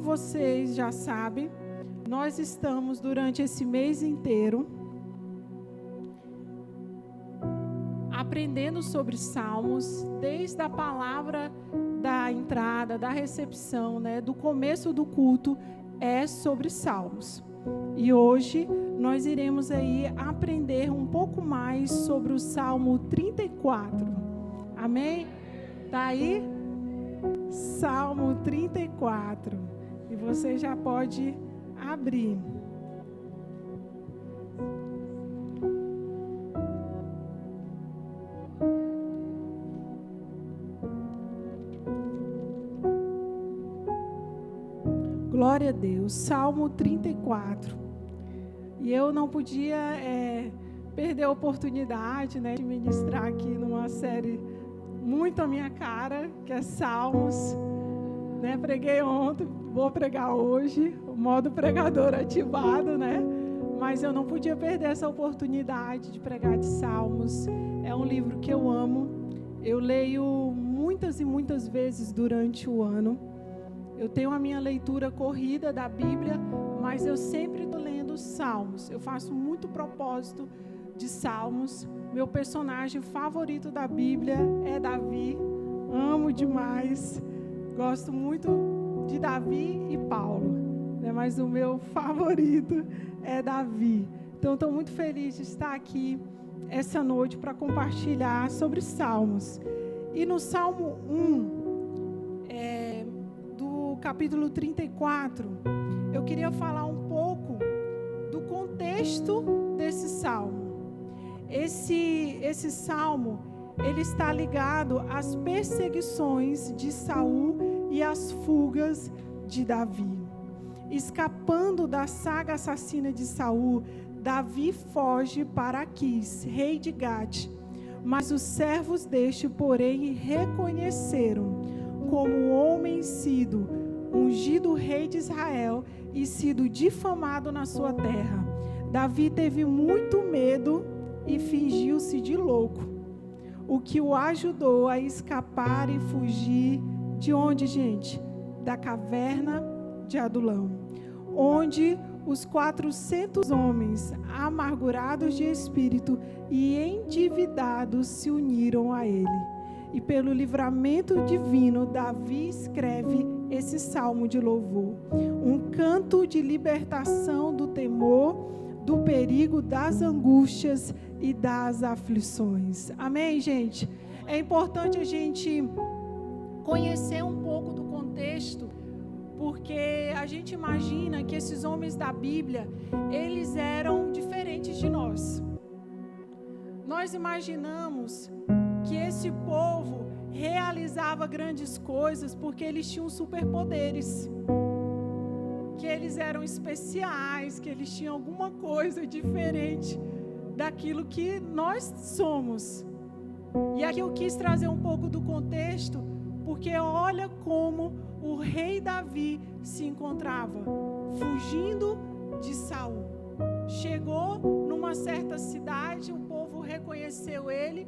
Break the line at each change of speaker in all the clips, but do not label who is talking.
vocês já sabem, nós estamos durante esse mês inteiro aprendendo sobre Salmos, desde a palavra da entrada, da recepção, né, do começo do culto, é sobre Salmos. E hoje nós iremos aí aprender um pouco mais sobre o Salmo 34. Amém? Tá aí? Salmo 34. E você já pode abrir. Glória a Deus. Salmo 34. E eu não podia perder a oportunidade, né, de ministrar aqui numa série muito a minha cara, que é Salmos. Né, preguei ontem, vou pregar hoje, o modo pregador ativado, né? Mas eu não podia perder essa oportunidade de pregar de Salmos. É um livro que eu amo. Eu leio muitas e muitas vezes durante o ano. Eu tenho a minha leitura corrida da Bíblia, mas eu sempre estou lendo Salmos. Eu faço muito propósito de Salmos. Meu personagem favorito da Bíblia é Davi. Amo demais. Gosto muito de Davi e Paulo, né? Mas o meu favorito é Davi. Então, estou muito feliz de estar aqui essa noite para compartilhar sobre Salmos. E no Salmo 1, do capítulo 34, eu queria falar um pouco do contexto desse Salmo. Esse Salmo, ele está ligado às perseguições de Saul e às fugas de Davi. Escapando da saga assassina de Saul, Davi foge para Aquis, rei de Gate. Mas os servos deste, porém, reconheceram como homem sido ungido rei de Israel e sido difamado na sua terra. Davi teve muito medo e fingiu-se de louco, o que o ajudou a escapar e fugir de onde, gente? Da caverna de Adulão, onde os 400 homens amargurados de espírito e endividados se uniram a ele. E pelo livramento divino, Davi escreve esse salmo de louvor, um canto de libertação do temor, do perigo, das angústias e das aflições. Amém, gente? É importante a gente conhecer um pouco do contexto, porque a gente imagina que esses homens da Bíblia, eles eram diferentes de nós. Nós imaginamos que esse povo realizava grandes coisas porque eles tinham superpoderes, que eles eram especiais, que eles tinham alguma coisa diferente daquilo que nós somos. E aqui eu quis trazer um pouco do contexto, porque olha como o rei Davi se encontrava fugindo de Saul. Chegou numa certa cidade, o povo reconheceu ele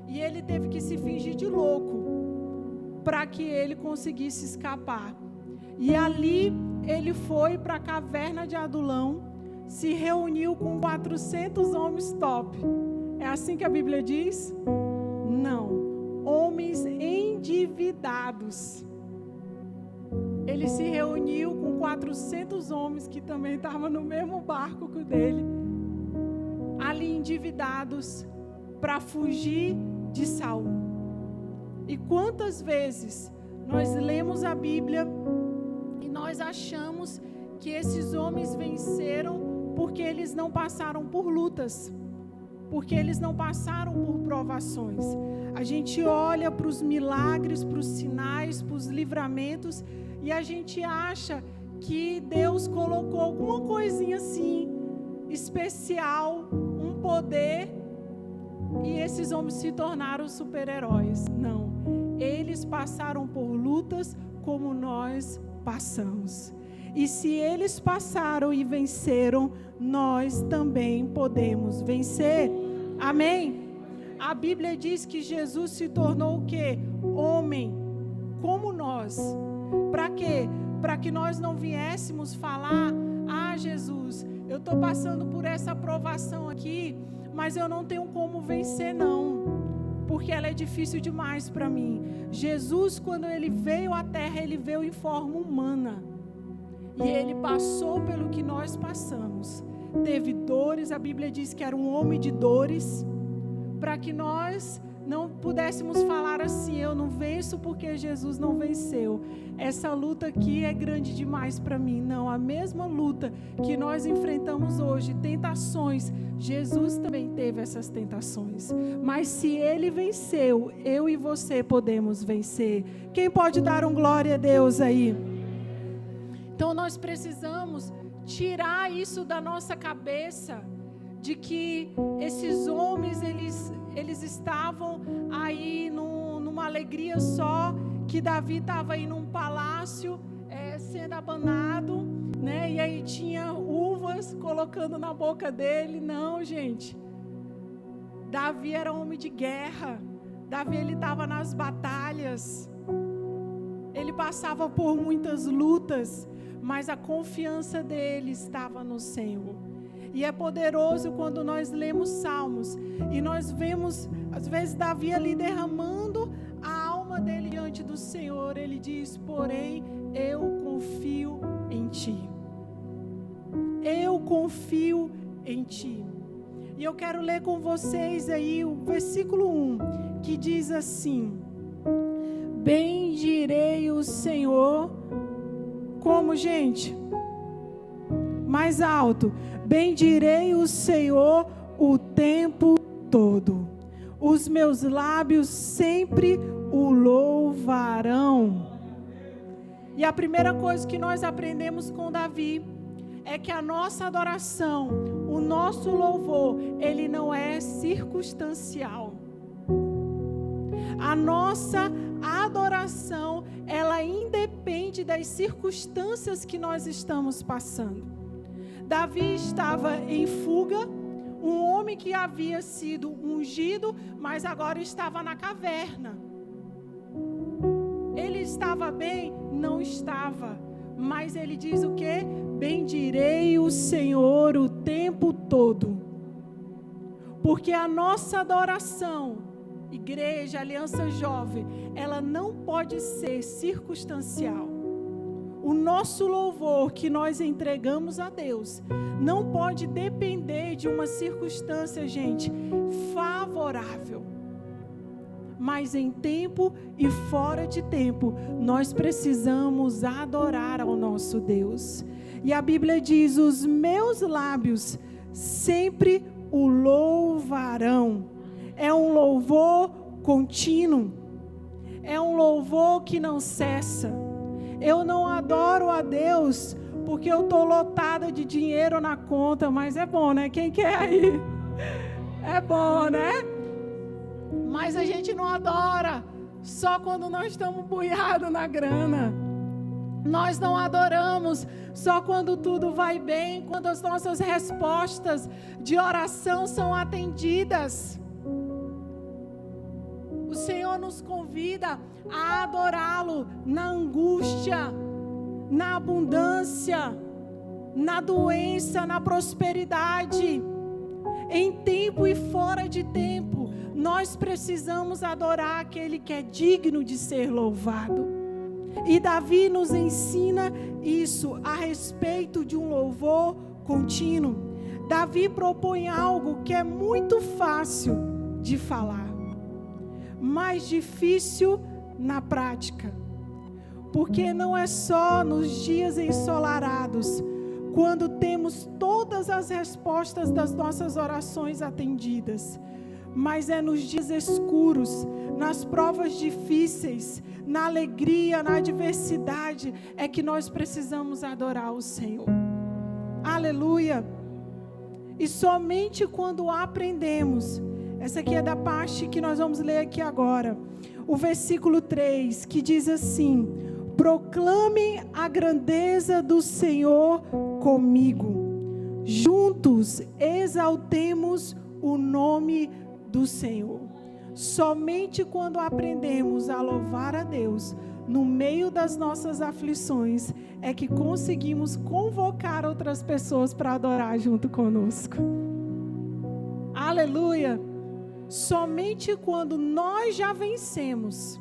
e ele teve que se fingir de louco para que ele conseguisse escapar. E ali ele foi para a caverna de Adulão, se reuniu com 400 homens top. É assim que a Bíblia diz? Não. Homens endividados. Ele se reuniu com 400 homens que também estavam no mesmo barco que o dele, ali endividados, para fugir de Saul. E quantas vezes nós lemos a Bíblia e nós achamos que esses homens venceram porque eles não passaram por lutas, porque eles não passaram por provações. A gente olha para os milagres, para os sinais, para os livramentos, e a gente acha que Deus colocou alguma coisinha assim, especial, um poder, e esses homens se tornaram super-heróis. Não, eles passaram por lutas como nós passamos. E se eles passaram e venceram, nós também podemos vencer. Amém? A Bíblia diz que Jesus se tornou o quê? Homem, como nós. Para quê? Para que nós não viéssemos falar: ah, Jesus, eu estou passando por essa provação aqui, mas eu não tenho como vencer não, porque ela é difícil demais para mim. Jesus, quando ele veio à terra, ele veio em forma humana. E ele passou pelo que nós passamos. Teve dores, a Bíblia diz que era um homem de dores, para que nós não pudéssemos falar assim: eu não venço porque Jesus não venceu. Essa luta aqui é grande demais para mim. Não, a mesma luta que nós enfrentamos hoje, tentações, Jesus também teve essas tentações. Mas se ele venceu, eu e você podemos vencer. Quem pode dar um glória a Deus aí? Então nós precisamos tirar isso da nossa cabeça, de que esses homens, eles estavam aí numa alegria só, que Davi estava aí num palácio, sendo abanado, né? E aí tinha uvas colocando na boca dele. Não, gente. Davi era homem de guerra. Davi, ele estava nas batalhas. Ele passava por muitas lutas, mas a confiança dele estava no Senhor. E é poderoso quando nós lemos Salmos e nós vemos, às vezes, Davi ali derramando a alma dele diante do Senhor. Ele diz: porém, eu confio em Ti. Eu confio em Ti. E eu quero ler com vocês aí o versículo 1, que diz assim: bendirei o Senhor. Como, gente? Mais alto. Bendirei o Senhor o tempo todo. Os meus lábios sempre o louvarão. E a primeira coisa que nós aprendemos com Davi é que a nossa adoração, o nosso louvor, ele não é circunstancial. A nossa adoração, ela independe das circunstâncias que nós estamos passando. Davi estava em fuga, um homem que havia sido ungido, mas agora estava na caverna. Ele estava bem? Não estava. Mas ele diz o quê? Bendirei o Senhor o tempo todo. Porque a nossa adoração, igreja, aliança jovem, ela não pode ser circunstancial. O nosso louvor que nós entregamos a Deus não pode depender de uma circunstância, gente, favorável. Mas em tempo e fora de tempo, nós precisamos adorar ao nosso Deus. E a Bíblia diz: os meus lábios sempre o louvarão. É um louvor contínuo. É um louvor que não cessa. Eu não adoro a Deus porque eu estou lotada de dinheiro na conta, mas é bom, né? Quem quer aí? É bom, né? Mas a gente não adora só quando nós estamos buiados na grana. Nós não adoramos só quando tudo vai bem, quando as nossas respostas de oração são atendidas. O Senhor nos convida a adorá-lo na angústia, na abundância, na doença, na prosperidade, em tempo e fora de tempo. Nós precisamos adorar aquele que é digno de ser louvado. E Davi nos ensina isso a respeito de um louvor contínuo. Davi propõe algo que é muito fácil de falar, mais difícil na prática, porque não é só nos dias ensolarados, quando temos todas as respostas das nossas orações atendidas, mas é nos dias escuros, nas provas difíceis, na alegria, na adversidade, é que nós precisamos adorar o Senhor. Aleluia! E somente quando aprendemos, essa aqui é da parte que nós vamos ler aqui agora, o versículo 3, que diz assim: proclamem a grandeza do Senhor comigo, juntos exaltemos o nome do Senhor. Somente quando aprendemos a louvar a Deus, no meio das nossas aflições, é que conseguimos convocar outras pessoas para adorar junto conosco. Aleluia! Somente quando nós já vencemos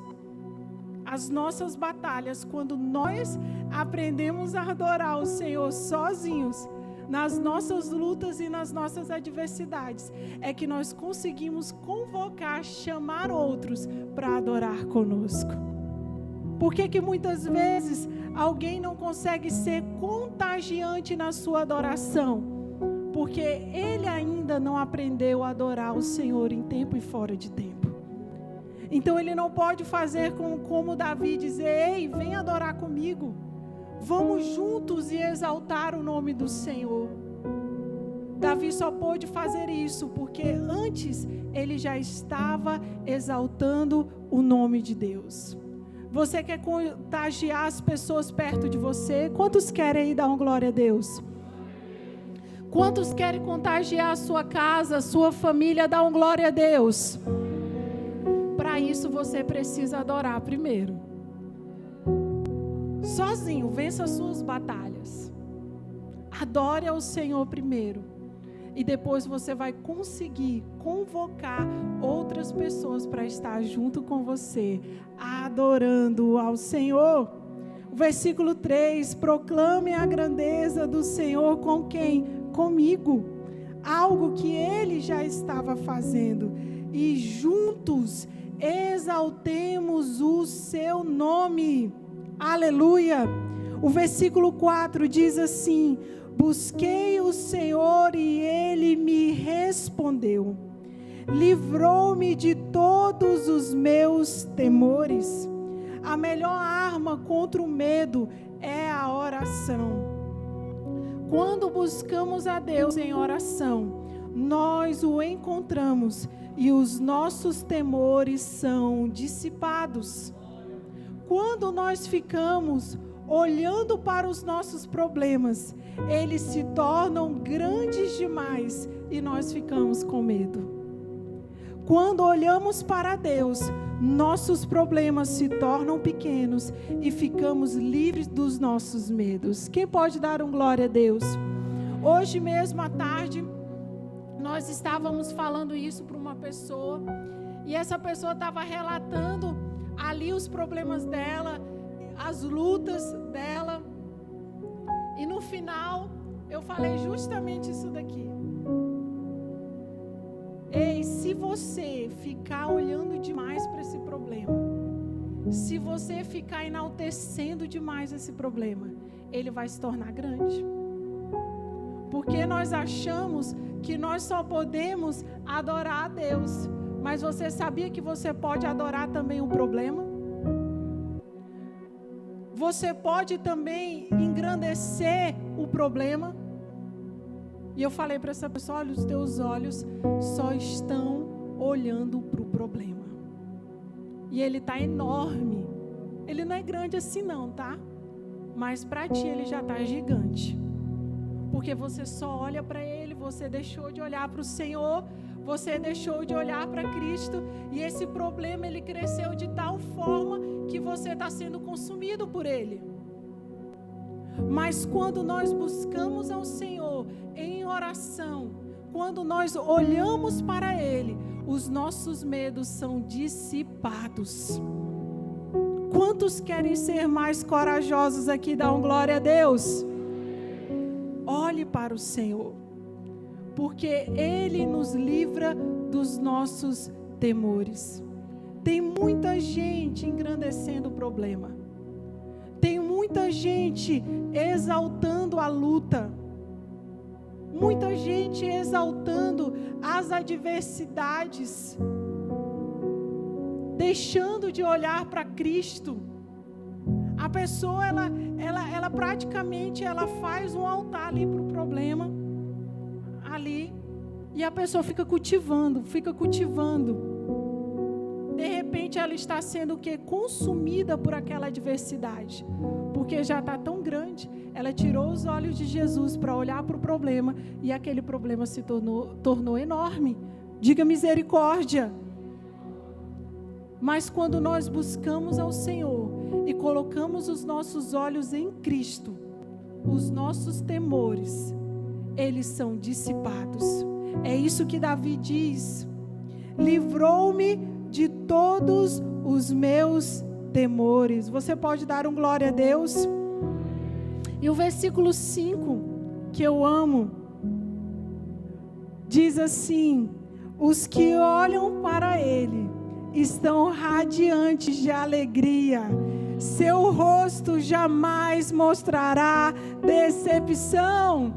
as nossas batalhas, quando nós aprendemos a adorar o Senhor sozinhos, nas nossas lutas e nas nossas adversidades, é que nós conseguimos convocar, chamar outros para adorar conosco. Por que muitas vezes alguém não consegue ser contagiante na sua adoração? Porque ele ainda não aprendeu a adorar o Senhor em tempo e fora de tempo. Então ele não pode fazer como Davi, dizer: ei, vem adorar comigo. Vamos juntos e exaltar o nome do Senhor. Davi só pôde fazer isso porque antes ele já estava exaltando o nome de Deus. Você quer contagiar as pessoas perto de você? Quantos querem dar uma glória a Deus? Quantos querem contagiar a sua casa, a sua família? Dá uma glória a Deus. Para isso você precisa adorar primeiro. Sozinho, vença as suas batalhas. Adore ao Senhor primeiro. E depois você vai conseguir convocar outras pessoas para estar junto com você, adorando ao Senhor. O versículo 3, proclame a grandeza do Senhor com quem? Comigo. Algo que Ele já estava fazendo. E juntos exaltemos o seu nome. Aleluia! O versículo 4 diz assim: busquei o Senhor e Ele me respondeu. Livrou-me de todos os meus temores. A melhor arma contra o medo é a oração. Quando buscamos a Deus em oração, nós o encontramos e os nossos temores são dissipados. Quando nós ficamos olhando para os nossos problemas, eles se tornam grandes demais e nós ficamos com medo. Quando olhamos para Deus, nossos problemas se tornam pequenos e ficamos livres dos nossos medos. Quem pode dar um glória a Deus? Hoje mesmo à tarde, nós estávamos falando isso para uma pessoa e essa pessoa estava relatando ali os problemas dela, as lutas dela. E no final, eu falei justamente isso daqui. Ei, se você ficar olhando demais para esse problema, se você ficar enaltecendo demais esse problema, ele vai se tornar grande. Porque nós achamos que nós só podemos adorar a Deus. Mas você sabia que você pode adorar também o problema? Você pode também engrandecer o problema. E eu falei para essa pessoa: olha, os teus olhos só estão olhando para o problema. E ele está enorme. Ele não é grande assim não, tá? Mas para ti ele já está gigante. Porque você só olha para ele, você deixou de olhar para o Senhor, você deixou de olhar para Cristo, e esse problema ele cresceu de tal forma que você está sendo consumido por ele. Mas quando nós buscamos ao Senhor em oração, quando nós olhamos para Ele, os nossos medos são dissipados. Quantos querem ser mais corajosos aqui? Dá uma glória a Deus. Olhe para o Senhor, porque Ele nos livra dos nossos temores. Tem muita gente engrandecendo o problema. Tem muita gente exaltando a luta. Muita gente exaltando as adversidades. Deixando de olhar para Cristo. A pessoa, ela praticamente faz um altar ali para o problema. Ali. E a pessoa fica cultivando. De repente ela está sendo o quê? Consumida por aquela adversidade. Porque já está tão grande. Ela tirou os olhos de Jesus para olhar para o problema. E aquele problema se tornou enorme. Diga misericórdia. Mas quando nós buscamos ao Senhor e colocamos os nossos olhos em Cristo, os nossos temores, eles são dissipados. É isso que Davi diz: livrou-me de todos os meus temores. Você pode dar um glória a Deus? E o versículo 5, que eu amo, diz assim: os que olham para Ele estão radiantes de alegria, seu rosto jamais mostrará decepção.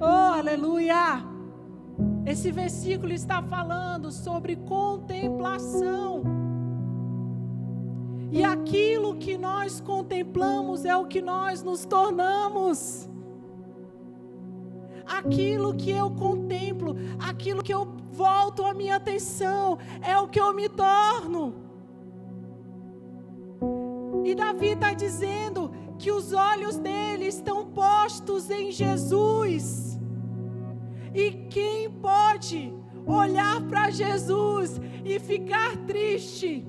Oh, aleluia! Esse versículo está falando sobre contemplação. E aquilo que nós contemplamos é o que nós nos tornamos. Aquilo que eu contemplo, aquilo que eu volto a minha atenção, é o que eu me torno. E Davi está dizendo que os olhos dele estão postos em Jesus. E quem pode olhar para Jesus e ficar triste?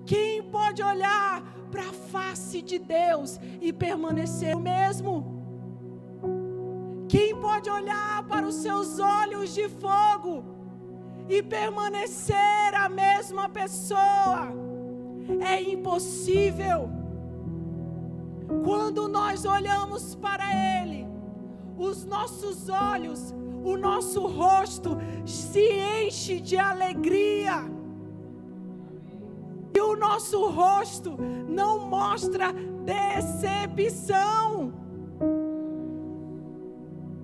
Quem pode olhar para a face de Deus e permanecer o mesmo? Quem pode olhar para os seus olhos de fogo e permanecer a mesma pessoa? É impossível. Quando nós olhamos para Ele, os nossos olhos, o nosso rosto se enche de alegria. E o nosso rosto não mostra decepção.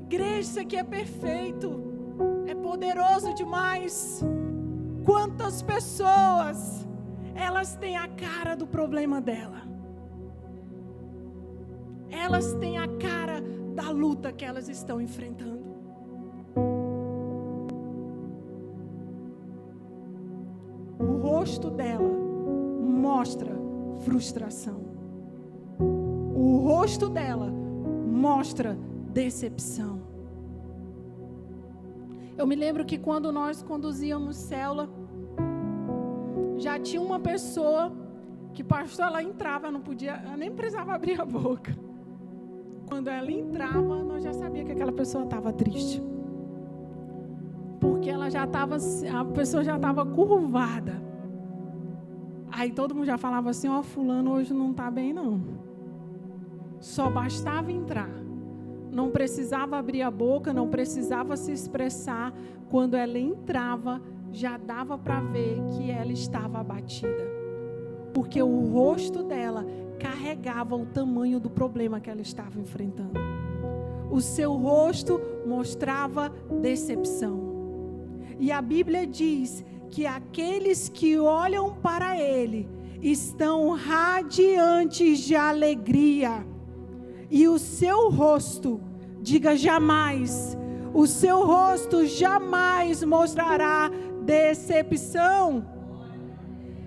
Igreja, isso aqui é perfeito, é poderoso demais. Quantas pessoas, elas têm a cara do problema dela, elas têm a cara da luta que elas estão enfrentando. O rosto dela mostra frustração, o rosto dela mostra decepção. Eu me lembro que quando nós conduzíamos célula, já tinha uma pessoa que, pastor, ela entrava, não podia, ela nem precisava abrir a boca. Quando ela entrava, nós já sabíamos que aquela pessoa estava triste, porque ela já estava, a pessoa já estava curvada. Aí todo mundo já falava assim: ó, fulano hoje não está bem não. Só bastava entrar, não precisava abrir a boca, não precisava se expressar. Quando ela entrava, já dava para ver que ela estava abatida, porque o rosto dela carregava o tamanho do problema que ela estava enfrentando. O seu rosto mostrava decepção. E a Bíblia diz que aqueles que olham para Ele estão radiantes de alegria. E o seu rosto, diga jamais, o seu rosto jamais mostrará decepção.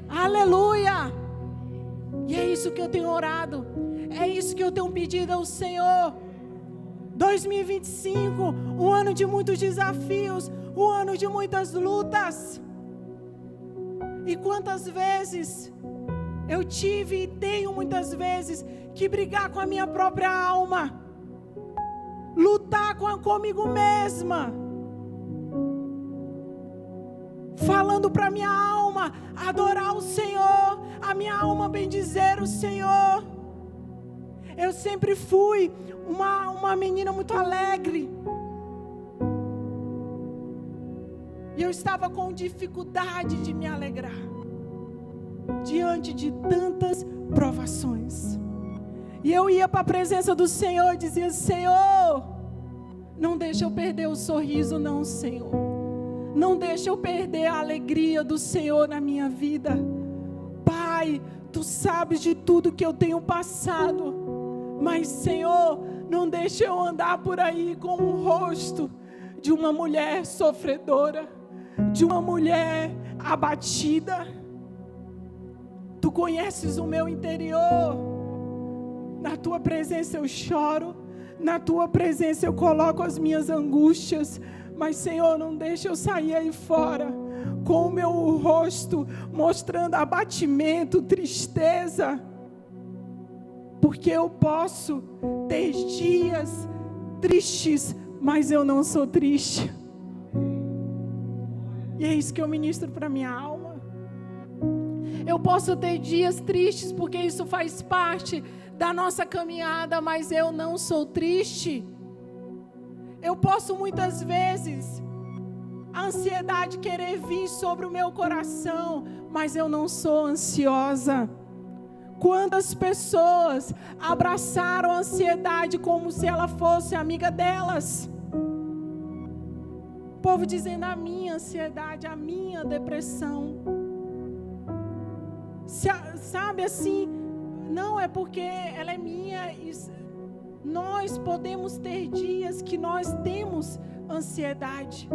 Aleluia! E é isso que eu tenho orado, é isso que eu tenho pedido ao Senhor. 2025, um ano de muitos desafios, um ano de muitas lutas. E quantas vezes eu tive e tenho muitas vezes que brigar com a minha própria alma, lutar comigo mesma, falando para minha alma adorar o Senhor, a minha alma bendizer o Senhor. Eu sempre fui uma menina muito alegre, e eu estava com dificuldade de me alegrar diante de tantas provações. E eu ia para a presença do Senhor e dizia: Senhor, não deixa eu perder o sorriso não, Senhor. Não deixa eu perder a alegria do Senhor na minha vida. Pai, Tu sabes de tudo que eu tenho passado, mas Senhor, não deixa eu andar por aí com o rosto de uma mulher sofredora, de uma mulher abatida. Tu conheces o meu interior. Na Tua presença eu choro, na Tua presença eu coloco as minhas angústias, mas Senhor, não deixa eu sair aí fora com o meu rosto mostrando abatimento, tristeza, porque eu posso ter dias tristes, mas eu não sou triste. E é isso que eu ministro para minha alma. Eu posso ter dias tristes, porque isso faz parte da nossa caminhada, mas eu não sou triste. Eu posso muitas vezes a ansiedade querer vir sobre o meu coração, mas eu não sou ansiosa. Quantas pessoas abraçaram a ansiedade como se ela fosse amiga delas? O povo dizendo: a minha ansiedade, a minha depressão. Sabe assim, não é porque ela é minha. Nós podemos ter dias que nós temos ansiedade,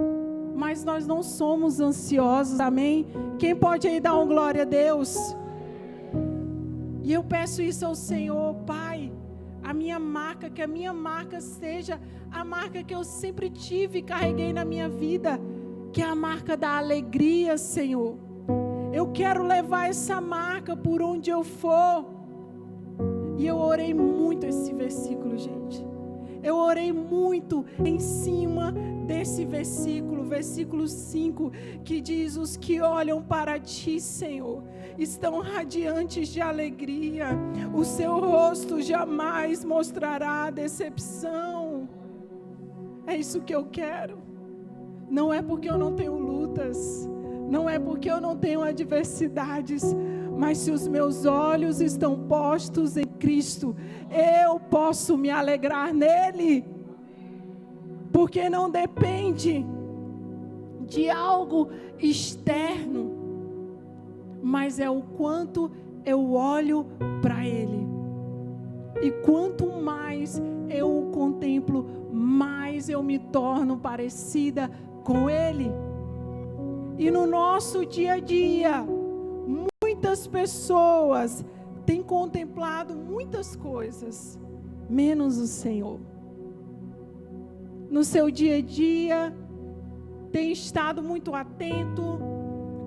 mas nós não somos ansiosos, amém? Quem pode aí dar uma glória a Deus? E eu peço isso ao Senhor, Pai, que a minha marca seja a marca que eu sempre tive e carreguei na minha vida, que é a marca da alegria, Senhor. Eu quero levar essa marca por onde eu for. E eu orei muito esse versículo, gente. Eu orei muito em cima desse versículo, versículo 5, que diz: os que olham para ti, Senhor, estão radiantes de alegria, o seu rosto jamais mostrará decepção. É isso que eu quero. Não é porque eu não tenho lutas, não é porque eu não tenho adversidades, mas se os meus olhos estão postos em Cristo, eu posso me alegrar nele, porque não depende de algo externo, mas é o quanto eu olho para ele. E quanto mais eu o contemplo, mais eu me torno parecida com ele. E no nosso dia a dia, muitas pessoas têm contemplado muitas coisas, menos o Senhor. No seu dia a dia, tem estado muito atento,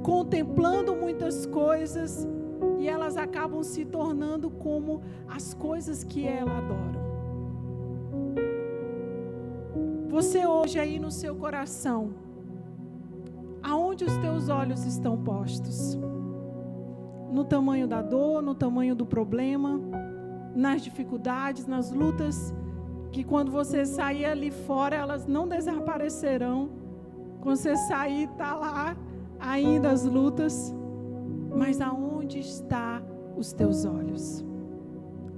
contemplando muitas coisas, e elas acabam se tornando como as coisas que ela adora. Você hoje aí no seu coração, aonde os teus olhos estão postos? No tamanho da dor, no tamanho do problema, nas dificuldades, nas lutas, que quando você sair ali fora, elas não desaparecerão. Quando você sair, está lá ainda as lutas. Mas aonde estão os teus olhos?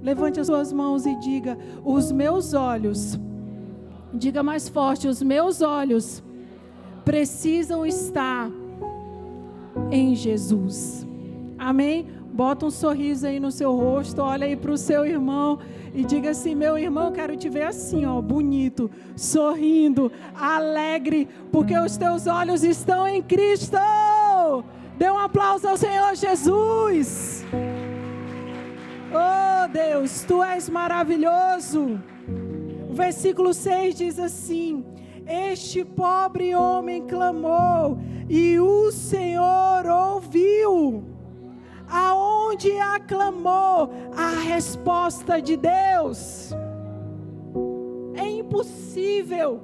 Levante as suas mãos e diga: os meus olhos, diga mais forte, os meus olhos precisam estar em Jesus. Amém? Bota um sorriso aí no seu rosto, olha aí para o seu irmão e diga assim: meu irmão, eu quero te ver assim, ó, bonito, sorrindo, alegre, porque os teus olhos estão em Cristo. Dê um aplauso ao Senhor Jesus. Oh Deus, Tu és maravilhoso. O versículo 6 diz assim: este pobre homem clamou e o Senhor ouviu. Aonde aclamou, a resposta de Deus. É impossível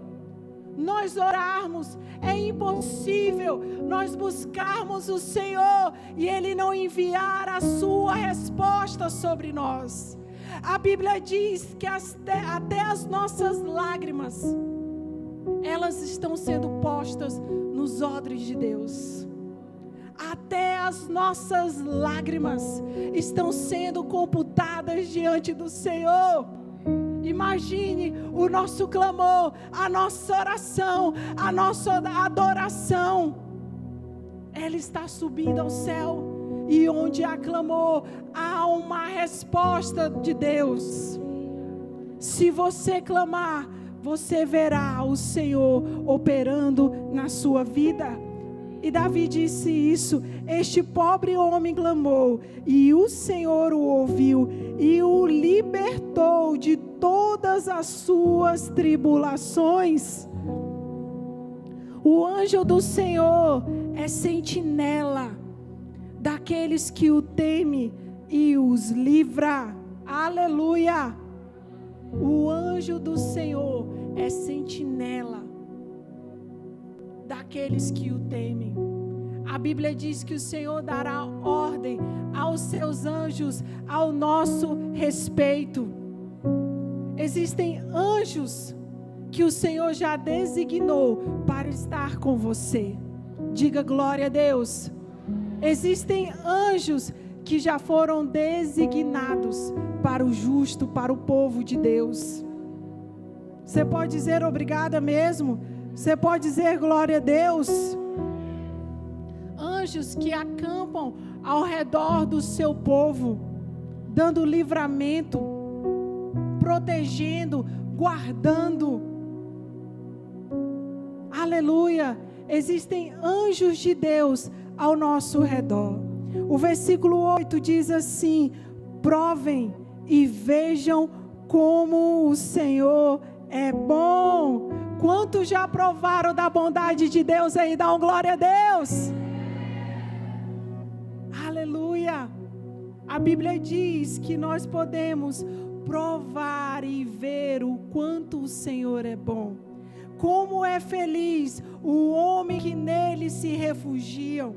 nós orarmos, é impossível nós buscarmos o Senhor e Ele não enviar a sua resposta sobre nós. A Bíblia diz que até as nossas lágrimas, elas estão sendo postas nos odres de Deus. Até as nossas lágrimas estão sendo computadas diante do Senhor. Imagine o nosso clamor, a nossa oração, a nossa adoração. Ela está subindo ao céu. E onde há clamor, há uma resposta de Deus. Se você clamar, você verá o Senhor operando na sua vida. E Davi disse isso: este pobre homem clamou, e o Senhor o ouviu, e o libertou de todas as suas tribulações. O anjo do Senhor é sentinela daqueles que o temem e os livra. Aleluia! O anjo do Senhor é sentinela daqueles que o temem. A Bíblia diz que o Senhor dará ordem aos seus anjos ao nosso respeito. Existem anjos que o Senhor já designou para estar com você. Diga glória a Deus. Existem anjos que já foram designados para o justo, para o povo de Deus. Você pode dizer obrigada mesmo? Você pode dizer glória a Deus? Anjos que acampam ao redor do seu povo, dando livramento, protegendo, guardando. Aleluia! Existem anjos de Deus ao nosso redor. O versículo 8 diz assim: provem e vejam como o Senhor é bom. Quantos já provaram da bondade de Deus aí? Dá uma glória a Deus. Aleluia. A Bíblia diz que nós podemos provar e ver o quanto o Senhor é bom. Como é feliz o homem que nele se refugiam.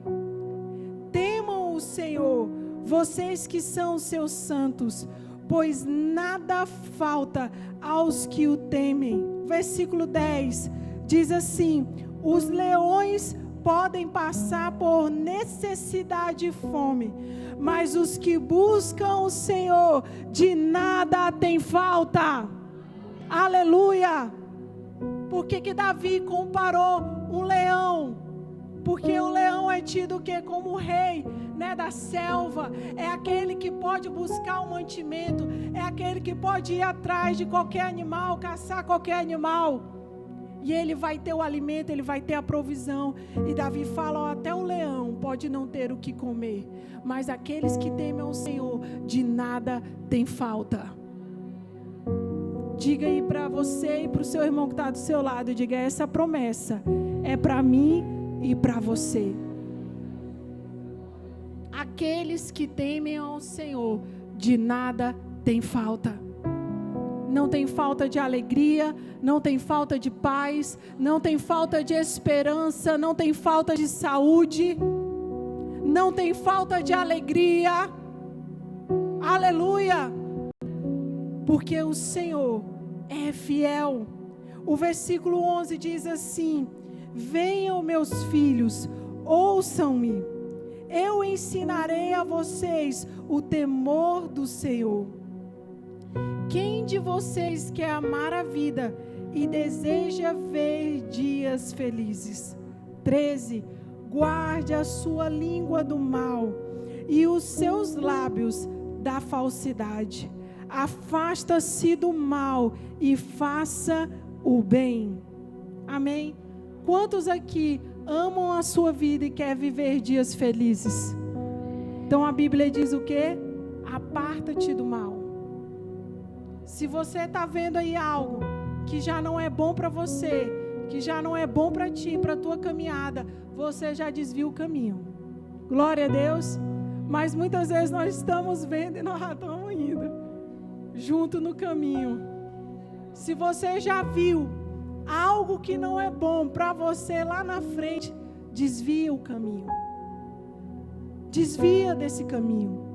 Temam o Senhor, vocês que são seus santos, pois nada falta aos que o temem. Versículo 10 diz assim: os leões podem passar por necessidade e fome, mas os que buscam o Senhor de nada tem falta. Aleluia! Por que Davi comparou um leão? Porque o leão é tido o quê? Como o rei, né, da selva. É aquele que pode buscar o mantimento, é aquele que pode ir atrás de qualquer animal, caçar qualquer animal. E ele vai ter o alimento, ele vai ter a provisão. E Davi fala: ó, até o leão pode não ter o que comer, mas aqueles que temem o Senhor, de nada tem falta. Diga aí para você e para o seu irmão que está do seu lado, diga: essa promessa é para mim e para você. Aqueles que temem ao Senhor, de nada tem falta. Não tem falta de alegria, não tem falta de paz, não tem falta de esperança, não tem falta de saúde, não tem falta de alegria. Aleluia! Porque o Senhor é fiel. O versículo 11 diz assim: venham meus filhos, ouçam-me, eu ensinarei a vocês o temor do Senhor. Quem de vocês quer amar a vida e deseja ver dias felizes? 13. Guarde a sua língua do mal e os seus lábios da falsidade. Afasta-se do mal e faça o bem. Amém? Quantos aqui amam a sua vida e querem viver dias felizes? Então a Bíblia diz o quê? Aparta-te do mal. Se você está vendo aí algo que já não é bom para você, que já não é bom para ti, para a tua caminhada, você já desviou o caminho. Glória a Deus. Mas muitas vezes nós estamos vendo e nós já estamos indo junto no caminho. Se você já viu algo que não é bom para você lá na frente, desvia o caminho. Desvia desse caminho.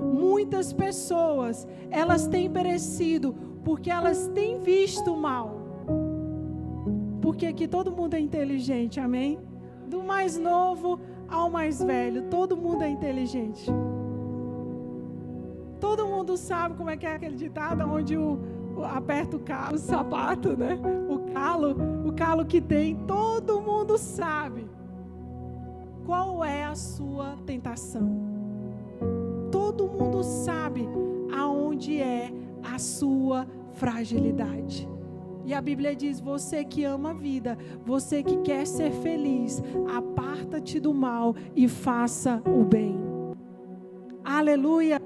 Muitas pessoas, elas têm perecido porque elas têm visto o mal. Porque aqui todo mundo é inteligente, amém? Do mais novo ao mais velho, todo mundo é inteligente. Todo mundo sabe como é que é aquele ditado onde aperta o sapato, né? O calo que tem, todo mundo sabe qual é a sua tentação. Todo mundo sabe aonde é a sua fragilidade. E a Bíblia diz: você que ama a vida, você que quer ser feliz, aparta-te do mal e faça o bem. Aleluia!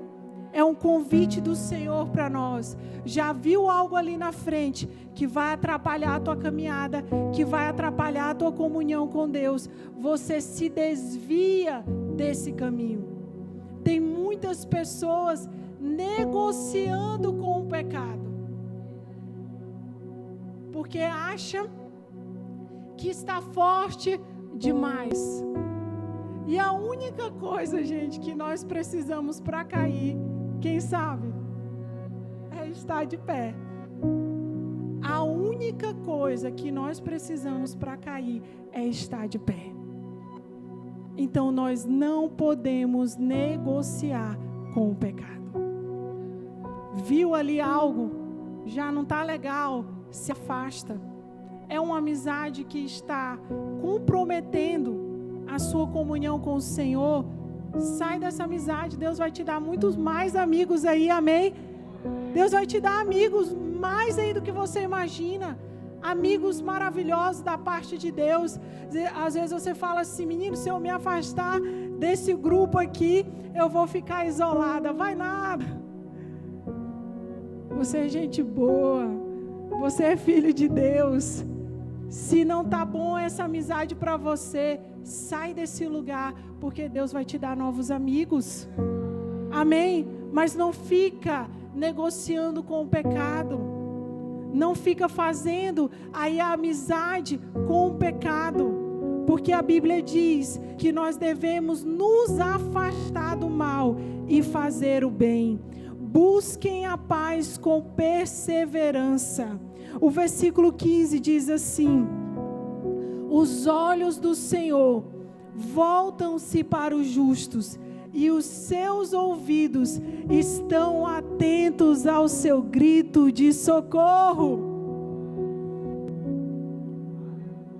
É um convite do Senhor para nós. Já viu algo ali na frente que vai atrapalhar a tua caminhada, que vai atrapalhar a tua comunhão com Deus? Você se desvia desse caminho. Tem muitas pessoas negociando com o pecado, porque acha que está forte demais. E a única coisa, gente, que nós precisamos para cair, quem sabe? É estar de pé. A única coisa que nós precisamos para cair é estar de pé. Então nós não podemos negociar com o pecado. Viu ali algo, já não está legal, se afasta. É uma amizade que está comprometendo a sua comunhão com o Senhor. Sai dessa amizade, Deus vai te dar muitos mais amigos aí, amém? Deus vai te dar amigos mais aí do que você imagina, amigos maravilhosos da parte de Deus. Às vezes você fala assim, menino, se eu me afastar desse grupo aqui, eu vou ficar isolada. Vai nada, você é gente boa, você é filho de Deus. Se não tá bom essa amizade para você, sai desse lugar, porque Deus vai te dar novos amigos, amém? Mas não fica negociando com o pecado, não fica fazendo aí a amizade com o pecado, porque a Bíblia diz que nós devemos nos afastar do mal e fazer o bem. Busquem a paz com perseverança. O versículo 15 diz assim: os olhos do Senhor voltam-se para os justos, e os seus ouvidos estão atentos ao seu grito de socorro.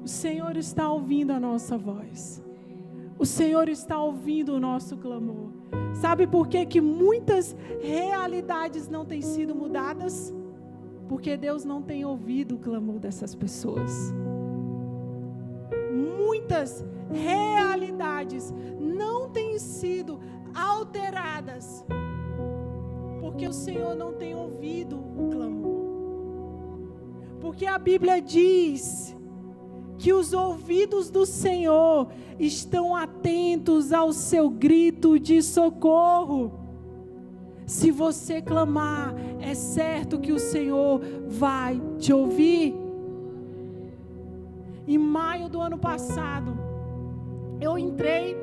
O Senhor está ouvindo a nossa voz. O Senhor está ouvindo o nosso clamor. Sabe por que muitas realidades não têm sido mudadas? Porque Deus não tem ouvido o clamor dessas pessoas. Muitas realidades não têm sido alteradas porque o Senhor não tem ouvido o clamor. Porque a Bíblia diz que os ouvidos do Senhor estão atentos ao seu grito de socorro. Se você clamar, é certo que o Senhor vai te ouvir. Em maio do ano passado, eu entrei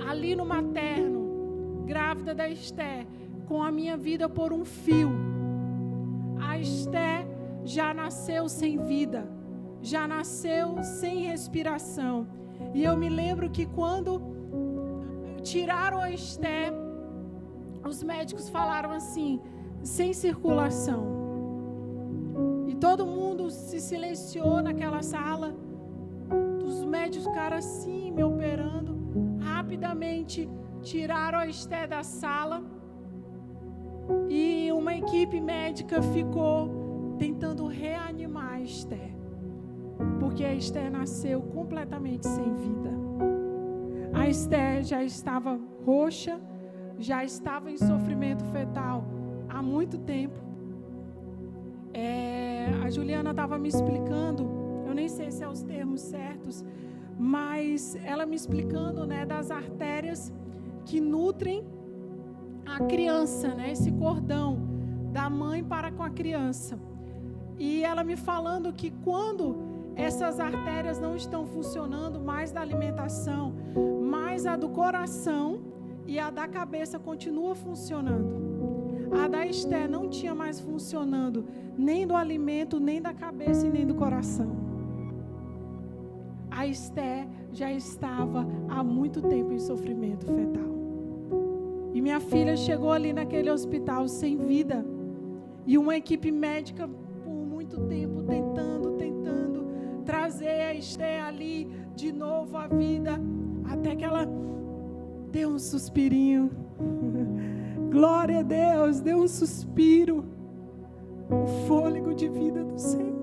ali no materno, grávida da Esther, com a minha vida por um fio. A Esther já nasceu sem vida, já nasceu sem respiração. E eu me lembro que quando tiraram a Esther, os médicos falaram assim, sem circulação. E todo mundo se silenciou naquela sala. Os médicos ficaram assim, me operando. Rapidamente tiraram a Esther da sala. E uma equipe médica ficou tentando reanimar a Esther. Porque a Esther nasceu completamente sem vida. A Esther já estava roxa, já estava em sofrimento fetal há muito tempo. A Juliana estava me explicando, eu nem sei se é os termos certos, mas ela me explicando, né, das artérias que nutrem a criança, né, esse cordão da mãe para com a criança. E ela me falando que quando essas artérias não estão funcionando, mais da alimentação, mais a do coração e a da cabeça continua funcionando. A da Esther não tinha mais funcionando, nem do alimento, nem da cabeça e nem do coração. A Esther já estava há muito tempo em sofrimento fetal. E minha filha chegou ali naquele hospital sem vida. E uma equipe médica por muito tempo tentando trazer a Esther ali de novo à vida, até que ela deu um suspirinho. Glória a Deus, deu um suspiro. O fôlego de vida do Senhor.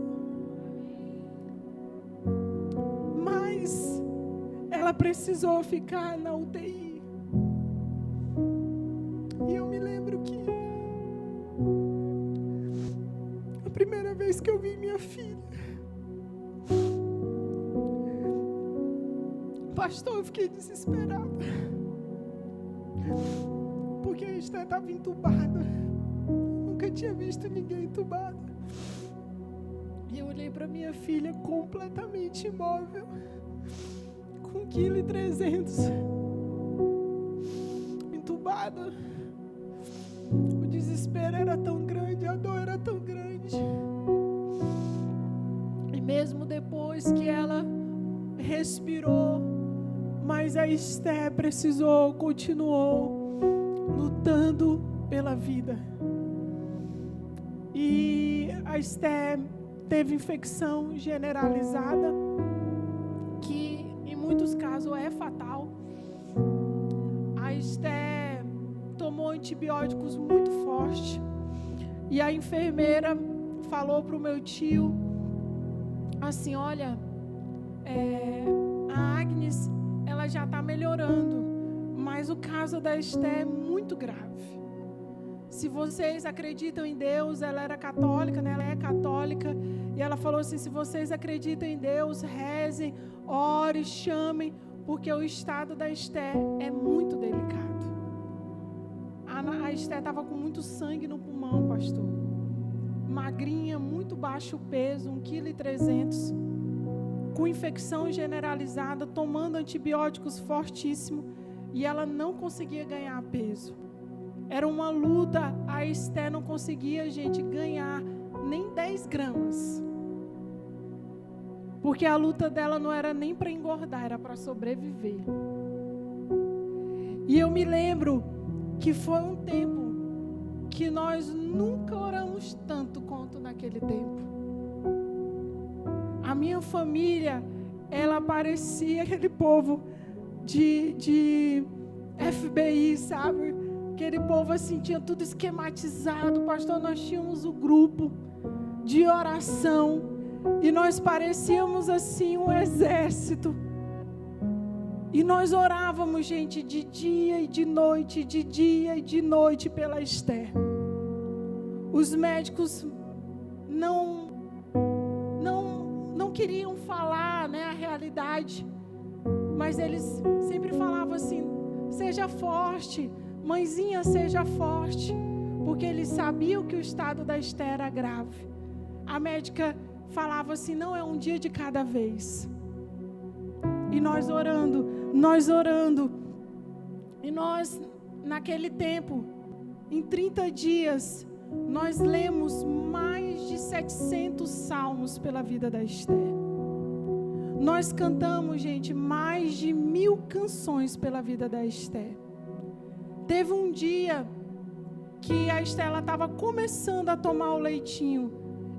Mas ela precisou ficar na UTI. E eu me lembro que que eu vi minha filha, pastor, eu fiquei desesperada. Porque a Esther estava entubada. Nunca tinha visto ninguém entubado. E eu olhei para minha filha completamente imóvel, com 1,3 kg, entubada. O desespero era tão grande, a dor era tão grande. E mesmo depois que ela respirou, mas a Esther continuou lutando pela vida. E a Esther teve infecção generalizada, que em muitos casos é fatal. A Esther tomou antibióticos muito fortes. E a enfermeira falou para o meu tio assim: olha, a Agnes, ela já está melhorando, mas o caso da Esther é muito grave. Se vocês acreditam em Deus, ela era católica, né? Ela é católica, e ela falou assim: se vocês acreditam em Deus, rezem, orem, chamem, porque o estado da Esther é muito delicado. A Esther estava com muito sangue no pulmão, pastor. Magrinha, muito baixo peso, 1,3 kg, com infecção generalizada, tomando antibióticos fortíssimos, e ela não conseguia ganhar peso. Era uma luta, a Esther não conseguia, gente, ganhar nem 10 gramas. Porque a luta dela não era nem para engordar, era para sobreviver. E eu me lembro que foi um tempo que nós nunca oramos tanto quanto naquele tempo. A minha família, ela parecia aquele povo de FBI, sabe? Aquele povo assim, tinha tudo esquematizado. Pastor, nós tínhamos o grupo de oração e nós parecíamos assim um exército. E nós orávamos, gente, de dia e de noite, de dia e de noite pela Esther. Os médicos não queriam falar, né, a realidade, mas eles sempre falavam assim: seja forte, mãezinha, seja forte, porque eles sabiam que o estado da Esther era grave. A médica falava assim: não, é um dia de cada vez. E nós orando, e nós, naquele tempo, em 30 dias, nós lemos mais de 700 salmos pela vida da Esther. Nós cantamos, gente, mais de 1000 canções pela vida da Esther. Teve um dia que a Esther estava começando a tomar o leitinho.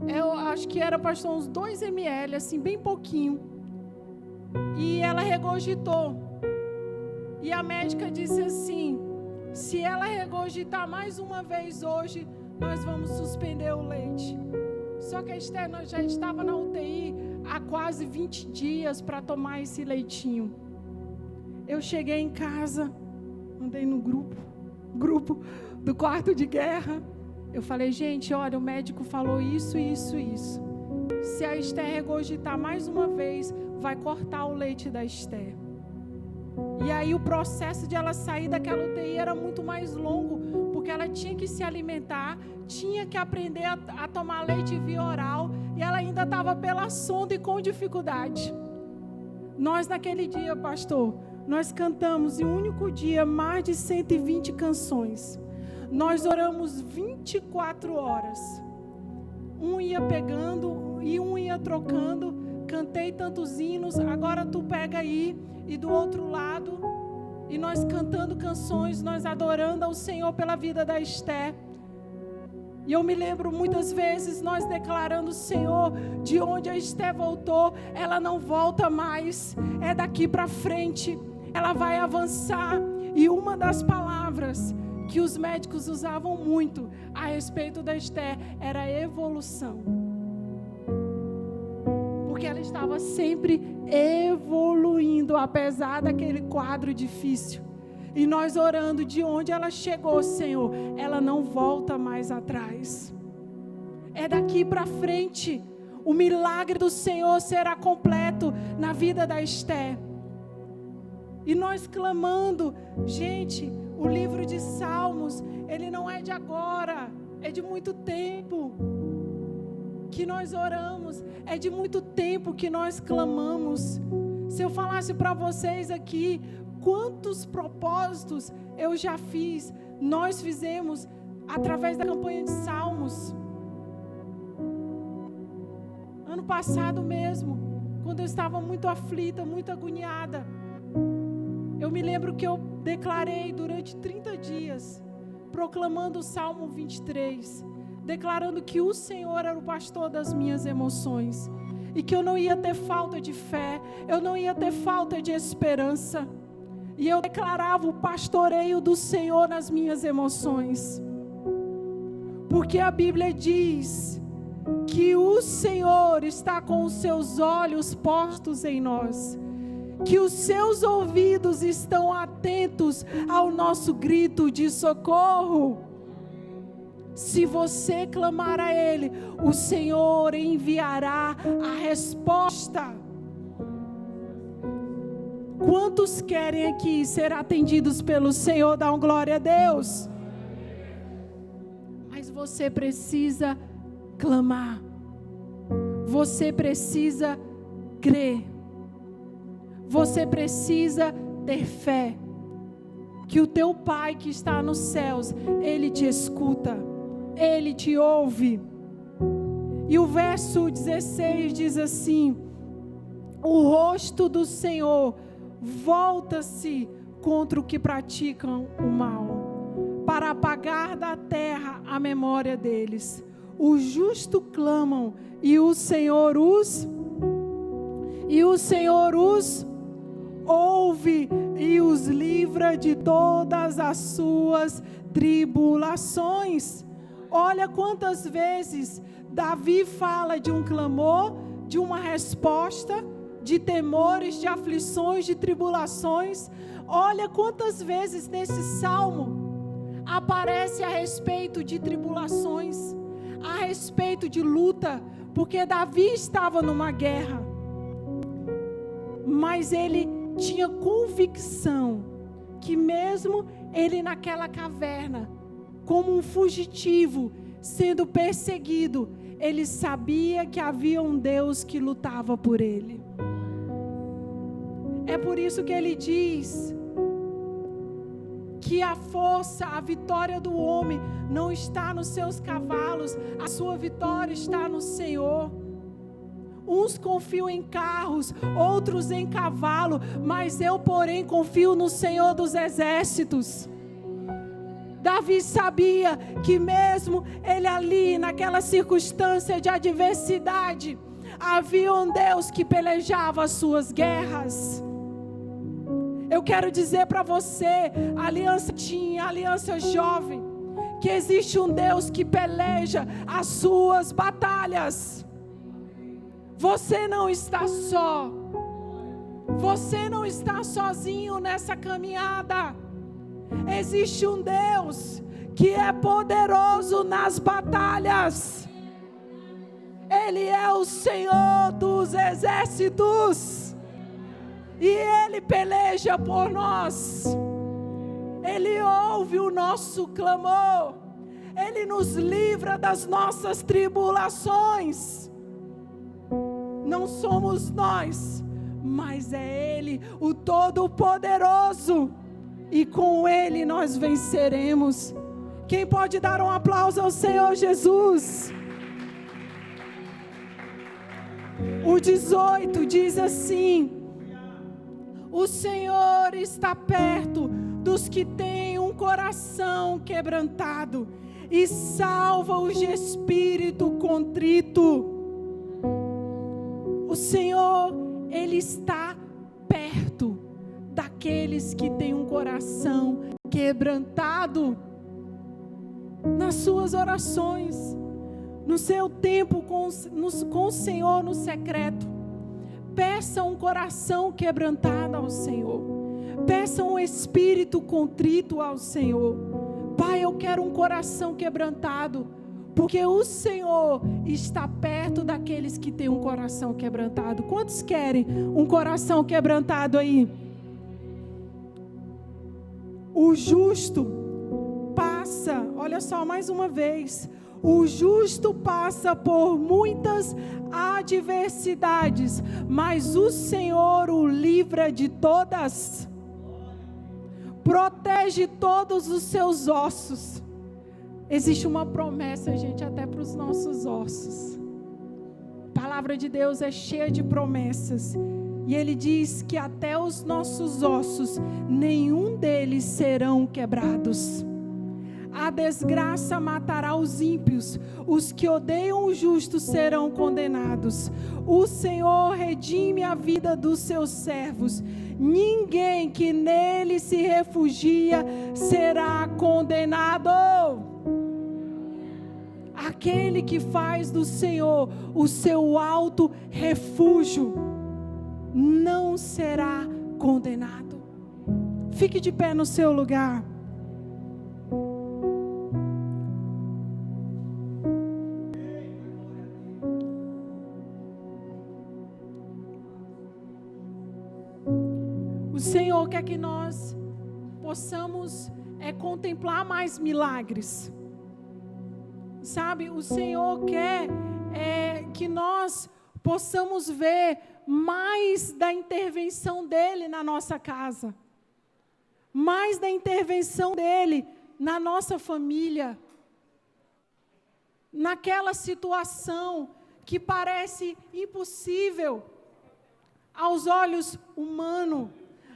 Eu acho que era, pastor, uns 2 ml, assim, bem pouquinho. E ela regurgitou. E a médica disse assim: se ela regurgitar mais uma vez hoje, nós vamos suspender o leite. Só que a Esther já estava na UTI há quase 20 dias para tomar esse leitinho. Eu cheguei em casa, andei no grupo do quarto de guerra. Eu falei: gente, olha, o médico falou isso, isso, isso. Se a Esther regurgitar mais uma vez, vai cortar o leite da Esther. E aí o processo de ela sair daquela UTI era muito mais longo, porque ela tinha que se alimentar, tinha que aprender a tomar leite via oral, e ela ainda estava pela sonda e com dificuldade. Nós naquele dia, pastor, nós cantamos em um único dia mais de 120 canções. Nós oramos 24 horas. Um ia pegando e um ia trocando. Cantei tantos hinos, agora tu pega aí. E do outro lado, e nós cantando canções, nós adorando ao Senhor pela vida da Esther. E eu me lembro muitas vezes nós declarando: Senhor, de onde a Esther voltou, ela não volta mais, é daqui para frente, ela vai avançar. E uma das palavras que os médicos usavam muito a respeito da Esther era evolução. Porque ela estava sempre evoluindo, apesar daquele quadro difícil. E nós orando, de onde ela chegou, Senhor, ela não volta mais atrás. É daqui para frente. O milagre do Senhor será completo na vida da Esther. E nós clamando, gente, o livro de Salmos, ele não é de agora, é de muito tempo que nós oramos, é de muito tempo que nós clamamos. Se eu falasse para vocês aqui, quantos propósitos eu já fiz, nós fizemos através da campanha de Salmos. Ano passado mesmo, quando eu estava muito aflita, muito agoniada, eu me lembro que eu declarei durante 30 dias, proclamando o Salmo 23, declarando que o Senhor era o pastor das minhas emoções, e que eu não ia ter falta de fé, eu não ia ter falta de esperança, e eu declarava o pastoreio do Senhor nas minhas emoções, porque a Bíblia diz que o Senhor está com os seus olhos postos em nós, que os seus ouvidos estão atentos ao nosso grito de socorro. Se você clamar a Ele, o Senhor enviará a resposta. Quantos querem aqui ser atendidos pelo Senhor? Dá glória a Deus. Mas você precisa clamar. Você precisa crer. Você precisa ter fé. Que o teu Pai que está nos céus, Ele te escuta. Ele te ouve. E o verso 16 diz assim: o rosto do Senhor volta-se contra o que praticam o mal, para apagar da terra a memória deles. Os justos clamam e o Senhor os ouve e os livra de todas as suas tribulações. Olha quantas vezes Davi fala de um clamor, de uma resposta, de temores, de aflições, de tribulações. Olha quantas vezes nesse salmo aparece a respeito de tribulações, a respeito de luta, porque Davi estava numa guerra, mas ele tinha convicção que mesmo ele naquela caverna, como um fugitivo, sendo perseguido, ele sabia que havia um Deus que lutava por ele. É por isso que ele diz que a força, a vitória do homem não está nos seus cavalos, a sua vitória está no Senhor. Uns confiam em carros, outros em cavalo, mas eu, porém, confio no Senhor dos exércitos. Davi sabia que mesmo ele ali, naquela circunstância de adversidade, havia um Deus que pelejava as suas guerras. Eu quero dizer para você, aliança teen, aliança jovem, que existe um Deus que peleja as suas batalhas. Você não está só. Você não está sozinho nessa caminhada. Existe um Deus que é poderoso nas batalhas. Ele é o Senhor dos exércitos. E Ele peleja por nós. Ele ouve o nosso clamor. Ele nos livra das nossas tribulações. Não somos nós, mas é Ele, o Todo-Poderoso. E com Ele nós venceremos. Quem pode dar um aplauso ao Senhor Jesus? O 18 diz assim: o Senhor está perto dos que têm um coração quebrantado e salva-os de espírito contrito. O Senhor, Ele está perto daqueles que têm um coração quebrantado. Nas suas orações, no seu tempo com o Senhor no secreto, peça um coração quebrantado ao Senhor. Peça um espírito contrito ao Senhor. Pai, eu quero um coração quebrantado, Porque o Senhor está perto daqueles que têm um coração quebrantado. Quantos querem um coração quebrantado aí? O justo passa, olha só mais uma vez, o justo passa por muitas adversidades, mas o Senhor o livra de todas, protege todos os seus ossos. Existe uma promessa, gente, até para os nossos ossos. A palavra de Deus é cheia de promessas. E Ele diz que até os nossos ossos, nenhum deles serão quebrados. A desgraça matará os ímpios, os que odeiam o justo serão condenados. O Senhor redime a vida dos seus servos. Ninguém que nele se refugia será condenado. Aquele que faz do Senhor o seu alto refúgio não será condenado. Fique de pé no seu lugar. O Senhor quer que nós possamos contemplar mais milagres. Sabe, o Senhor quer que nós possamos ver mais da intervenção dEle na nossa casa, mais da intervenção dEle na nossa família, naquela situação que parece impossível aos olhos humanos,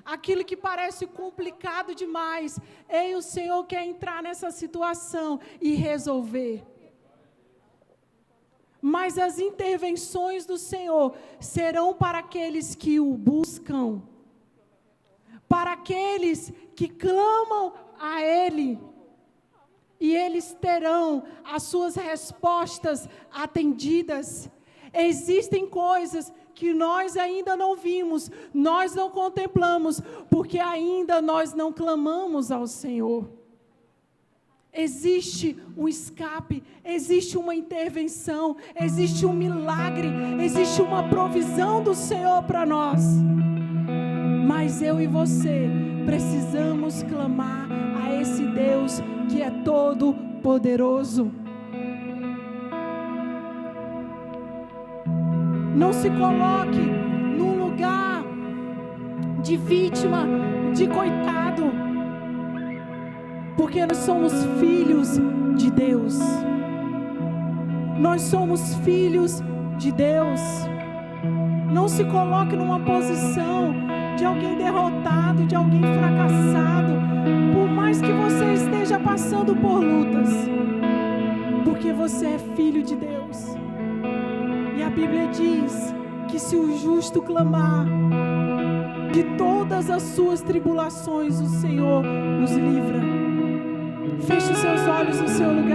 aquilo que parece complicado demais. Ei, o Senhor quer entrar nessa situação e resolver. Mas as intervenções do Senhor serão para aqueles que o buscam, para aqueles que clamam a Ele, e eles terão as suas respostas atendidas. Existem coisas que nós ainda não vimos, nós não contemplamos, porque ainda nós não clamamos ao Senhor. Existe um escape, existe uma intervenção, existe um milagre, existe uma provisão do Senhor para nós. Mas eu e você precisamos clamar a esse Deus que é todo poderoso. Não se coloque num lugar de vítima, de coitado, porque nós somos filhos de Deus. Nós somos filhos de Deus. Não se coloque numa posição de alguém derrotado, de alguém fracassado, por mais que você esteja passando por lutas, porque você é filho de Deus. E a Bíblia diz que se o justo clamar, de todas as suas tribulações o Senhor os livra. Feche seus olhos no seu lugar.